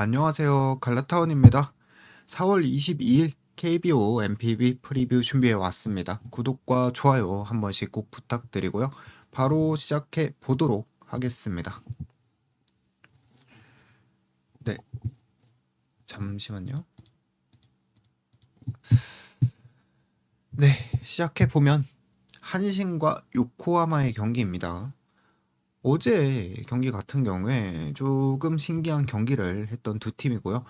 안녕하세요. 갈라타운입니다. 4월 22일 KBO MPB 프리뷰 준비해 왔습니다. 구독과 좋아요 한 번씩 꼭 부탁드리고요. 바로 시작해 보도록 하겠습니다. 네, 잠시만요. 네, 시작해 보면 한신과 요코하마의 경기입니다. 어제 경기 같은 경우에 조금 신기한 경기를 했던 두 팀이고요.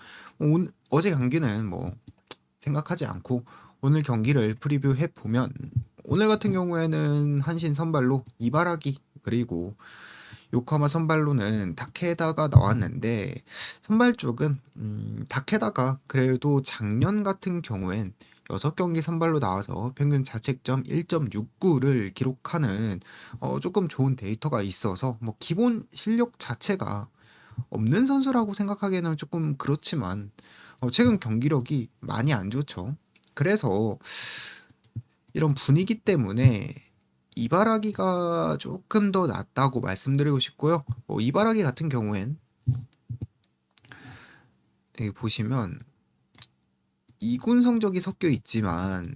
어제 경기는 뭐 생각하지 않고 오늘 경기를 프리뷰해 보면 오늘 같은 경우에는 한신 선발로 이바라기 그리고 요코하마 선발로는 다케다가 나왔는데 선발 쪽은 다케다가 그래도 작년 같은 경우엔 6경기 선발로 나와서 평균 자책점 1.69를 기록하는 조금 좋은 데이터가 있어서 뭐 기본 실력 자체가 없는 선수라고 생각하기에는 조금 그렇지만 최근 경기력이 많이 안 좋죠. 그래서 이런 분위기 때문에 이바라기가 조금 더 낫다고 말씀드리고 싶고요. 이바라기 같은 경우엔 여기 보시면 2군 성적이 섞여 있지만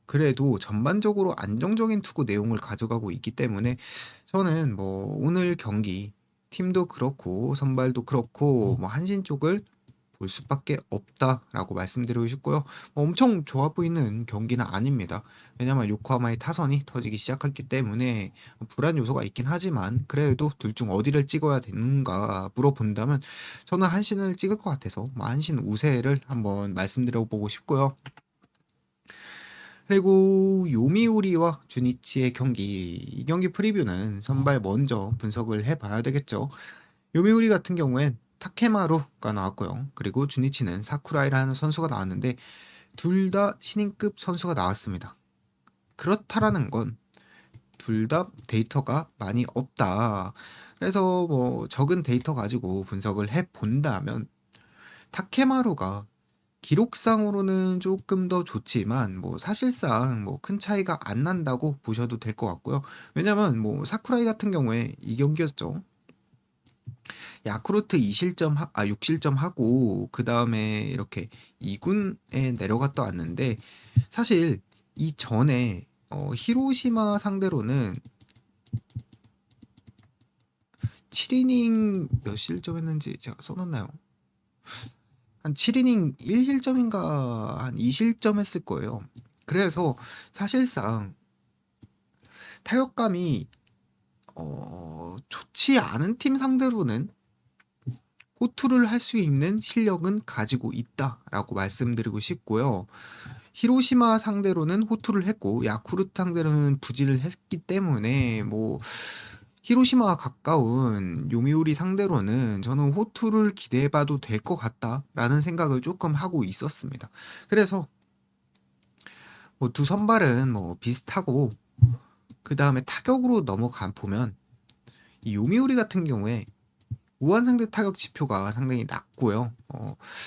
그래도 전반적으로 안정적인 투구 내용을 가져가고 있기 때문에 저는 뭐 오늘 경기 팀도 그렇고 선발도 그렇고 뭐 한신 쪽을 볼 수밖에 없다라고 말씀드리고 싶고요. 엄청 좋아 보이는 경기는 아닙니다. 왜냐면 요코하마의 타선이 터지기 시작했기 때문에 불안 요소가 있긴 하지만 그래도 둘 중 어디를 찍어야 되는가 물어본다면 저는 한신을 찍을 것 같아서 한신 우세를 한번 말씀드려 보고 싶고요. 그리고 요미우리와 주니치의 경기, 이 경기 프리뷰는 선발 먼저 분석을 해봐야 되겠죠. 요미우리 같은 경우엔 타케마루가 나왔고요. 그리고 주니치는 사쿠라이라는 선수가 나왔는데 둘 다 신인급 선수가 나왔습니다. 그렇다라는 건 둘 다 데이터가 많이 없다. 그래서 뭐 적은 데이터 가지고 분석을 해 본다면 타케마루가 기록상으로는 조금 더 좋지만 뭐 사실상 뭐 큰 차이가 안 난다고 보셔도 될 것 같고요. 왜냐면 뭐 사쿠라이 같은 경우에 이 경기였죠. 야쿠르트 6실점 하고 그 다음에 이렇게 2군에 내려갔다 왔는데 사실 이전에 히로시마 상대로는 7이닝 몇 실점 했는지 제가 써놨나요? 한 7이닝 1실점인가 한 2실점 했을 거예요. 그래서 사실상 타격감이 좋지 않은 팀 상대로는 호투를 할 수 있는 실력은 가지고 있다라고 말씀드리고 싶고요. 히로시마 상대로는 호투를 했고 야쿠르트 상대로는 부진을 했기 때문에 뭐 히로시마와 가까운 요미우리 상대로는 저는 호투를 기대해봐도 될 것 같다라는 생각을 조금 하고 있었습니다. 그래서 뭐 두 선발은 뭐 비슷하고 그 다음에 타격으로 넘어가 보면 이 요미우리 같은 경우에 우한 상대 타격 지표가 상당히 낮고요.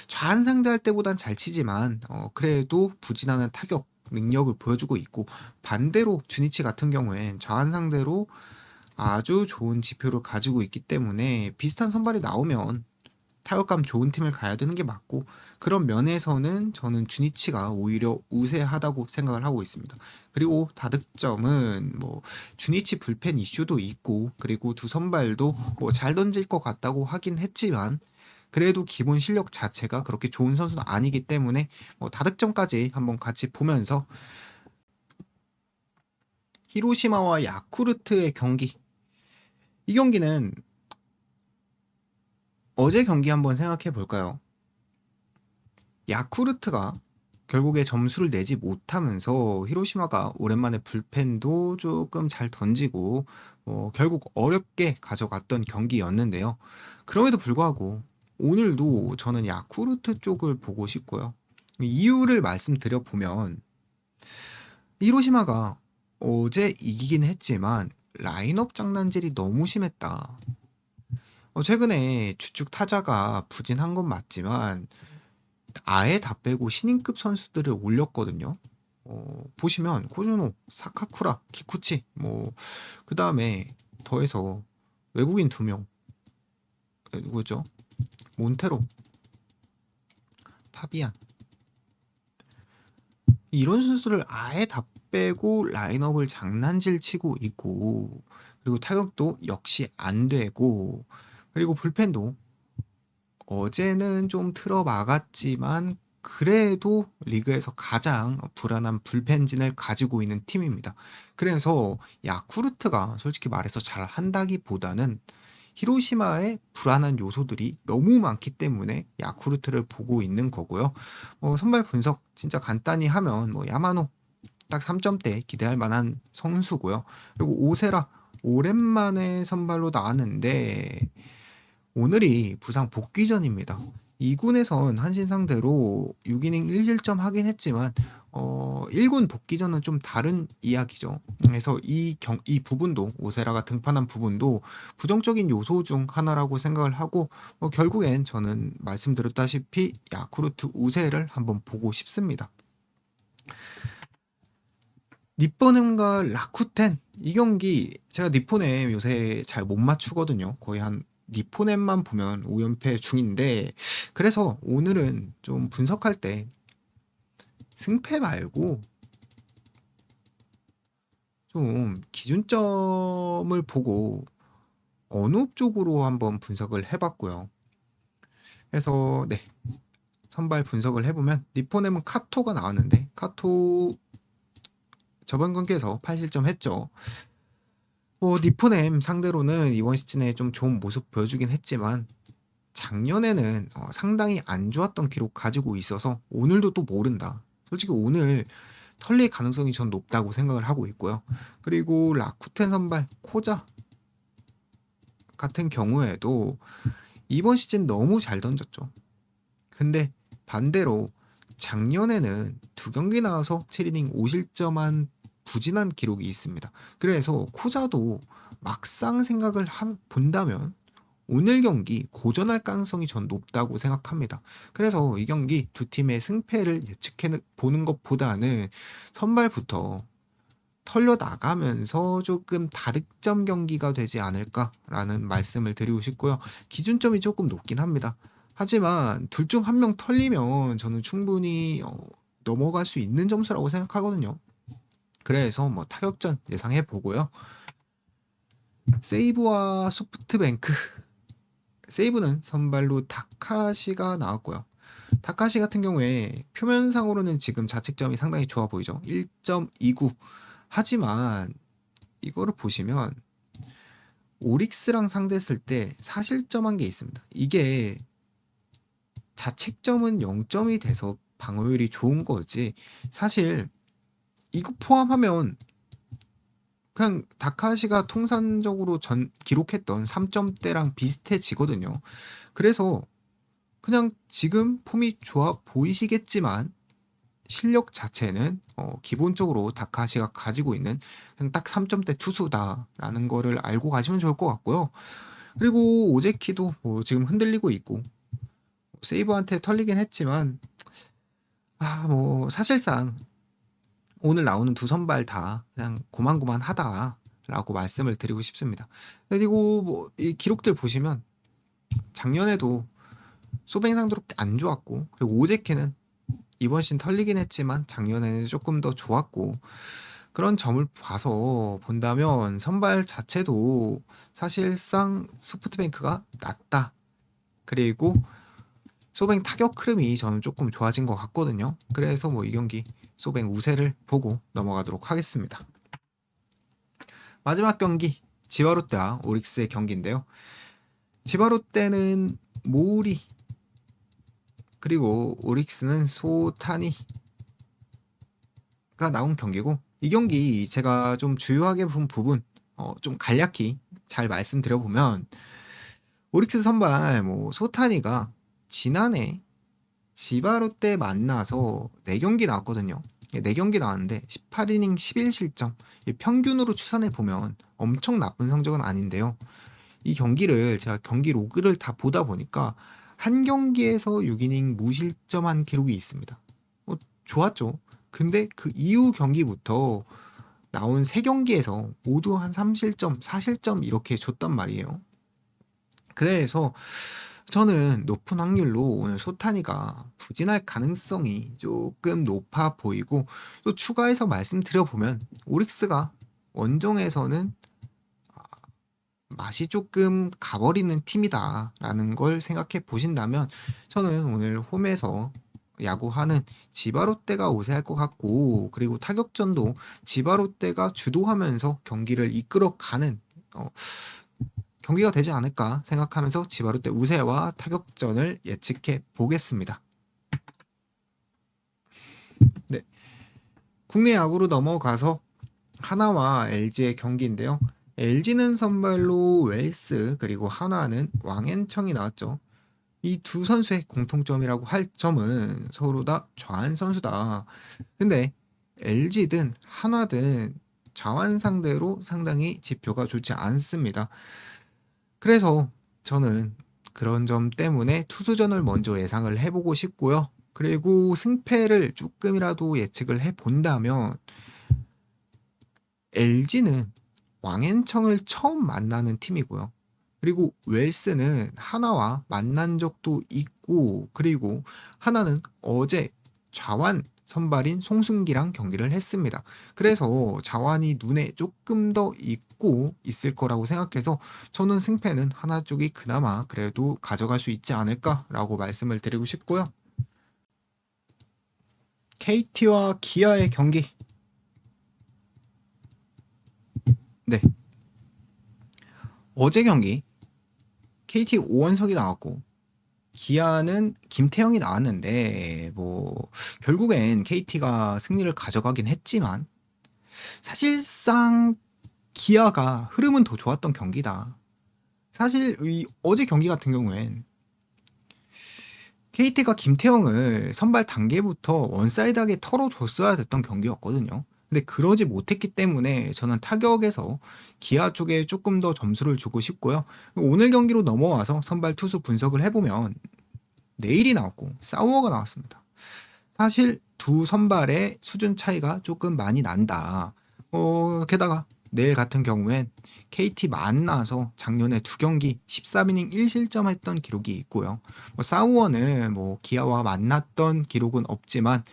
좌한 상대할 때보단 잘 치지만 그래도 부진하는 타격 능력을 보여주고 있고 반대로 주니치 같은 경우엔 좌한 상대로 아주 좋은 지표를 가지고 있기 때문에 비슷한 선발이 나오면 타격감 좋은 팀을 가야 되는 게 맞고 그런 면에서는 저는 주니치가 오히려 우세하다고 생각을 하고 있습니다. 그리고 다득점은 뭐 주니치 불펜 이슈도 있고 그리고 두 선발도 뭐 잘 던질 것 같다고 하긴 했지만 그래도 기본 실력 자체가 그렇게 좋은 선수는 아니기 때문에 뭐 다득점까지 한번 같이 보면서 히로시마와 야쿠르트의 경기 이 경기는 어제 경기 한번 생각해 볼까요? 야쿠르트가 결국에 점수를 내지 못하면서 히로시마가 오랜만에 불펜도 조금 잘 던지고 결국 어렵게 가져갔던 경기였는데요. 그럼에도 불구하고 오늘도 저는 야쿠르트 쪽을 보고 싶고요. 이유를 말씀드려 보면 히로시마가 어제 이기긴 했지만 라인업 장난질이 너무 심했다. 최근에 주축 타자가 부진한 건 맞지만 아예 다 빼고 신인급 선수들을 올렸거든요. 보시면 코조노, 사카쿠라, 키쿠치 그 다음에 더해서 외국인 2명 누구였죠? 몬테로 파비안 이런 선수를 아예 다 빼고 라인업을 장난질 치고 있고, 그리고 타격도 역시 안 되고, 그리고 불펜도 어제는 좀 틀어 막았지만 그래도 리그에서 가장 불안한 불펜진을 가지고 있는 팀입니다. 그래서 야쿠르트가 솔직히 말해서 잘 한다기보다는 히로시마의 불안한 요소들이 너무 많기 때문에 야쿠르트를 보고 있는 거고요. 선발 분석 진짜 간단히 하면 야마노 딱 3점대 기대할 만한 선수고요. 그리고 오세라 오랜만에 선발로 나왔는데 오늘이 부상 복귀전입니다. 2군에선 한신 상대로 6이닝 1실점 하긴 했지만 1군 복귀전은 좀 다른 이야기죠. 그래서 이 부분도 오세라가 등판한 부분도 부정적인 요소 중 하나라고 생각을 하고 결국엔 저는 말씀드렸다시피 야쿠르트 우세를 한번 보고 싶습니다. 니포넴과 라쿠텐 이 경기 제가 니포넴 요새 잘 못 맞추거든요. 거의 한 니포넴만 보면 5연패 중인데 그래서 오늘은 좀 분석할 때 승패 말고 좀 기준점을 보고 어느 쪽으로 한번 분석을 해봤고요. 그래서 네, 선발 분석을 해보면 니포넴은 카토가 나왔는데 카토 저번 경기에서 8실점 했죠. 니포넴 상대로는 이번 시즌에 좀 좋은 모습 보여주긴 했지만 작년에는 상당히 안 좋았던 기록 가지고 있어서 오늘도 또 모른다. 솔직히 오늘 털릴 가능성이 전 높다고 생각을 하고 있고요. 그리고 라쿠텐 선발 코자 같은 경우에도 이번 시즌 너무 잘 던졌죠. 근데 반대로 작년에는 2경기 나와서 7이닝 5실점한 부진한 기록이 있습니다. 그래서 코자도 막상 생각을 본다면 오늘 경기 고전할 가능성이 전 높다고 생각합니다. 그래서 이 경기 두 팀의 승패를 예측해 보는 것보다는 선발부터 털려 나가면서 조금 다득점 경기가 되지 않을까라는 말씀을 드리고 싶고요. 기준점이 조금 높긴 합니다. 하지만 둘 중 한 명 털리면 저는 충분히 넘어갈 수 있는 점수라고 생각하거든요. 그래서 타격전 예상해 보고요. 세이브와 소프트뱅크. 세이브는 선발로 다카시가 나왔고요. 다카시 같은 경우에 표면상으로는 지금 자책점이 상당히 좋아 보이죠. 1.29. 하지만 이거를 보시면 오릭스랑 상대했을 때 사실점한 게 있습니다. 이게 자책점은 0점이 돼서 방어율이 좋은 거지. 사실 이거 포함하면 그냥 다카시가 통산적으로 기록했던 3점대랑 비슷해지거든요. 그래서 그냥 지금 폼이 좋아 보이시겠지만 실력 자체는 기본적으로 다카시가 가지고 있는 그냥 딱 3점대 투수다라는 거를 알고 가시면 좋을 것 같고요. 그리고 오제키도 지금 흔들리고 있고 세이버한테 털리긴 했지만 사실상 오늘 나오는 두 선발 다 그냥 고만고만하다라고 말씀을 드리고 싶습니다. 그리고 이 기록들 보시면 작년에도 소뱅 상대로 안 좋았고 그리고 오제키는 이번 시즌 털리긴 했지만 작년에는 조금 더 좋았고 그런 점을 봐서 본다면 선발 자체도 사실상 소프트뱅크가 낫다. 그리고 소뱅 타격 흐름이 저는 조금 좋아진 것 같거든요. 그래서 이 경기 소뱅 우세를 보고 넘어가도록 하겠습니다. 마지막 경기 지바롯데와 오릭스의 경기인데요. 지바롯데는 모우리 그리고 오릭스는 소타니가 나온 경기고 이 경기 제가 좀 주요하게 본 부분 좀 간략히 잘 말씀드려보면 오릭스 선발 소타니가 지난해 지바롯데 만나서 4경기 나왔거든요. 4경기 나왔는데 18이닝 11실점 평균으로 추산해 보면 엄청 나쁜 성적은 아닌데요. 이 경기를 제가 경기 로그를 다 보다 보니까 한 경기에서 6이닝 무실점한 기록이 있습니다. 좋았죠. 근데 그 이후 경기부터 나온 3경기에서 모두 한 3실점, 4실점 이렇게 줬단 말이에요. 그래서 저는 높은 확률로 오늘 소타니가 부진할 가능성이 조금 높아 보이고, 또 추가해서 말씀드려보면 오릭스가 원정에서는 맛이 조금 가버리는 팀이다라는 걸 생각해 보신다면, 저는 오늘 홈에서 야구하는 지바롯데가 우세할 것 같고, 그리고 타격전도 지바롯데가 주도하면서 경기를 이끌어가는 경기가 되지 않을까 생각하면서 지바롯데 우세와 타격전을 예측해 보겠습니다. 네, 국내 야구로 넘어가서 하나와 LG의 경기인데요. LG는 선발로 웰스, 그리고 하나는 왕앤청이 나왔죠. 이 두 선수의 공통점이라고 할 점은 서로 다 좌완 선수다. 근데 LG든 하나든 좌완 상대로 상당히 지표가 좋지 않습니다. 그래서 저는 그런 점 때문에 투수전을 먼저 예상을 해보고 싶고요. 그리고 승패를 조금이라도 예측을 해본다면 LG는 왕앤청을 처음 만나는 팀이고요. 그리고 웰스는 하나와 만난 적도 있고, 그리고 하나는 어제 좌완 선발인 송승기랑 경기를 했습니다. 그래서 좌완이 눈에 조금 더 익고 있을 거라고 생각해서 저는 승패는 하나 쪽이 그나마 그래도 가져갈 수 있지 않을까라고 말씀을 드리고 싶고요. KT와 기아의 경기. 네. 어제 경기 KT 오원석이 나왔고 기아는 김태형이 나왔는데 뭐 결국엔 KT가 승리를 가져가긴 했지만 사실상 기아가 흐름은 더 좋았던 경기다. 사실 이 어제 경기 같은 경우엔 KT가 김태형을 선발 단계부터 원사이드하게 털어줬어야 됐던 경기였거든요. 근데 그러지 못했기 때문에 저는 타격에서 기아 쪽에 조금 더 점수를 주고 싶고요. 오늘 경기로 넘어와서 선발 투수 분석을 해보면 네일이 나왔고 사우어가 나왔습니다. 사실 두 선발의 수준 차이가 조금 많이 난다. 게다가 내일 같은 경우엔 KT 만나서 작년에 두 경기 13이닝 1실점 했던 기록이 있고요. 사우어는 기아와 만났던 기록은 없지만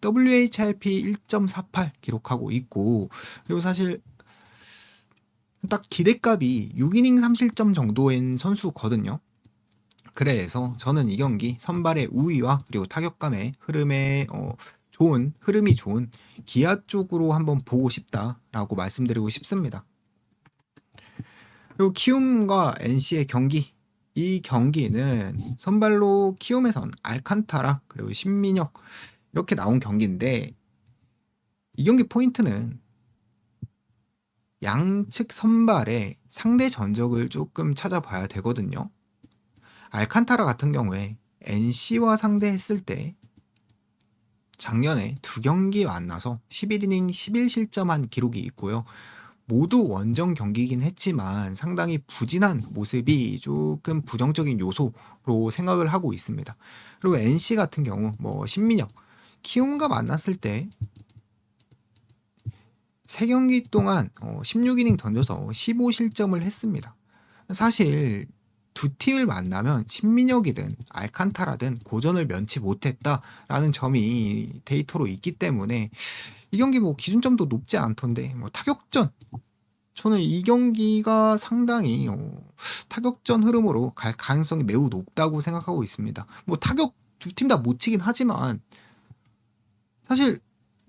WHIP 1.48 기록하고 있고, 그리고 사실 딱 기대값이 6이닝 3실점 정도인 선수거든요. 그래서 저는 이 경기 선발의 우위와 그리고 타격감의 흐름이 좋은 기아 쪽으로 한번 보고 싶다라고 말씀드리고 싶습니다. 그리고 키움과 NC의 경기, 이 경기는 선발로 키움에선 알칸타라 그리고 신민혁 이렇게 나온 경기인데, 이 경기 포인트는 양측 선발의 상대 전적을 조금 찾아봐야 되거든요. 알칸타라 같은 경우에 NC와 상대했을 때 작년에 두 경기 만나서 11이닝 11실점한 기록이 있고요. 모두 원정 경기이긴 했지만 상당히 부진한 모습이 조금 부정적인 요소로 생각을 하고 있습니다. 그리고 NC 같은 경우 신민혁, 키움과 만났을 때 3경기 동안 16이닝 던져서 15실점을 했습니다. 사실 두 팀을 만나면 신민혁이든 알칸타라든 고전을 면치 못했다라는 점이 데이터로 있기 때문에 이 경기 기준점도 높지 않던데 타격전, 저는 이 경기가 상당히 타격전 흐름으로 갈 가능성이 매우 높다고 생각하고 있습니다. 타격 두 팀 다 못 치긴 하지만 사실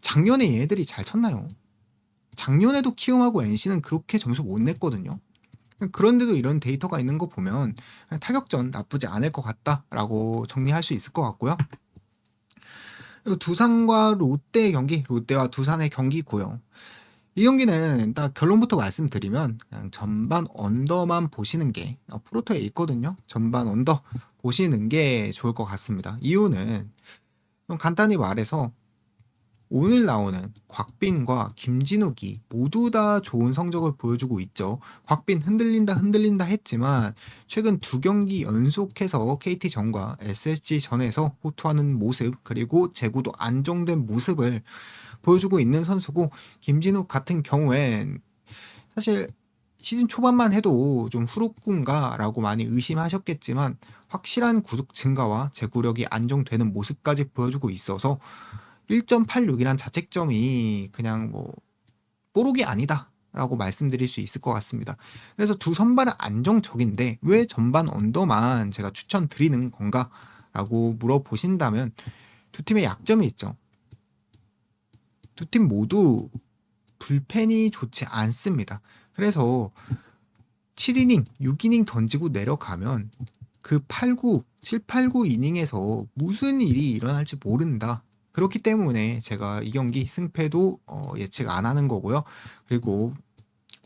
작년에 얘네들이 잘 쳤나요? 작년에도 키움하고 NC는 그렇게 점수 못 냈거든요. 그런데도 이런 데이터가 있는 거 보면 타격전 나쁘지 않을 것 같다라고 정리할 수 있을 것 같고요. 그리고 두산과 롯데의 경기, 롯데와 두산의 경기고요. 이 경기는 딱 결론부터 말씀드리면 그냥 전반 언더만 보시는 게 프로토에 있거든요. 전반 언더 보시는 게 좋을 것 같습니다. 이유는 간단히 말해서 오늘 나오는 곽빈과 김진욱이 모두 다 좋은 성적을 보여주고 있죠. 곽빈 흔들린다 했지만 최근 두 경기 연속해서 KT전과 SSG전에서 호투하는 모습, 그리고 제구도 안정된 모습을 보여주고 있는 선수고, 김진욱 같은 경우엔 사실 시즌 초반만 해도 좀 후루꾼가라고 많이 의심하셨겠지만 확실한 구속 증가와 제구력이 안정되는 모습까지 보여주고 있어서 1.86이란 자책점이 그냥 뭐 뽀록이 아니다 라고 말씀드릴 수 있을 것 같습니다. 그래서 두 선발은 안정적인데 왜 전반 언더만 제가 추천드리는 건가 라고 물어보신다면 두 팀의 약점이 있죠. 두 팀 모두 불펜이 좋지 않습니다. 그래서 7이닝, 6이닝 던지고 내려가면 그 8, 7, 8, 9 이닝에서 무슨 일이 일어날지 모른다. 그렇기 때문에 제가 이 경기 승패도 예측 안 하는 거고요. 그리고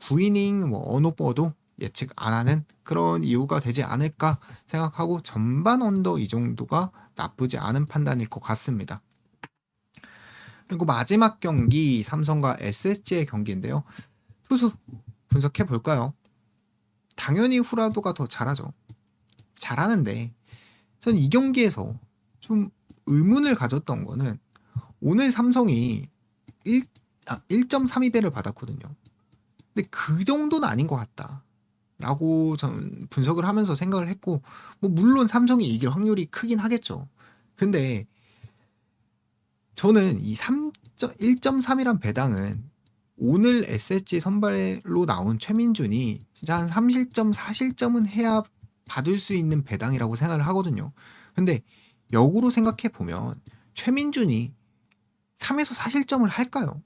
9이닝 언오버도 예측 안 하는 그런 이유가 되지 않을까 생각하고 전반 언더 이 정도가 나쁘지 않은 판단일 것 같습니다. 그리고 마지막 경기 삼성과 SSG의 경기인데요. 투수 분석해 볼까요? 당연히 후라도가 더 잘하죠. 잘하는데 전 이 경기에서 좀 의문을 가졌던 거는 오늘 삼성이 1.32배를 받았거든요. 근데 그 정도는 아닌 것 같다. 라고 전 분석을 하면서 생각을 했고, 뭐 물론 삼성이 이길 확률이 크긴 하겠죠. 근데 저는 이 1.3이란 배당은 오늘 SSG 선발로 나온 최민준이 진짜 한 3실점, 4실점은 해야 받을 수 있는 배당이라고 생각을 하거든요. 근데 역으로 생각해 보면 최민준이 3에서 4실점을 할까요?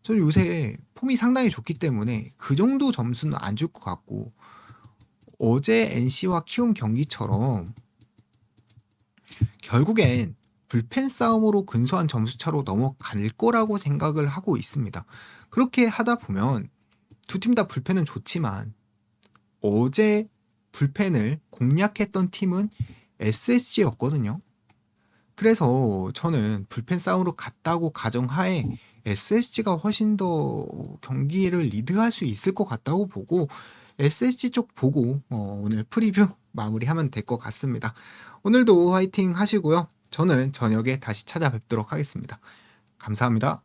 저는 요새 폼이 상당히 좋기 때문에 그 정도 점수는 안 줄 것 같고 어제 NC와 키움 경기처럼 결국엔 불펜 싸움으로 근소한 점수차로 넘어갈 거라고 생각을 하고 있습니다. 그렇게 하다 보면 두 팀 다 불펜은 좋지만 어제 불펜을 공략했던 팀은 SSG였거든요. 그래서 저는 불펜 싸움으로 갔다고 가정하에 SSG가 훨씬 더 경기를 리드할 수 있을 것 같다고 보고 SSG 쪽 보고 오늘 프리뷰 마무리하면 될 것 같습니다. 오늘도 화이팅 하시고요. 저는 저녁에 다시 찾아뵙도록 하겠습니다. 감사합니다.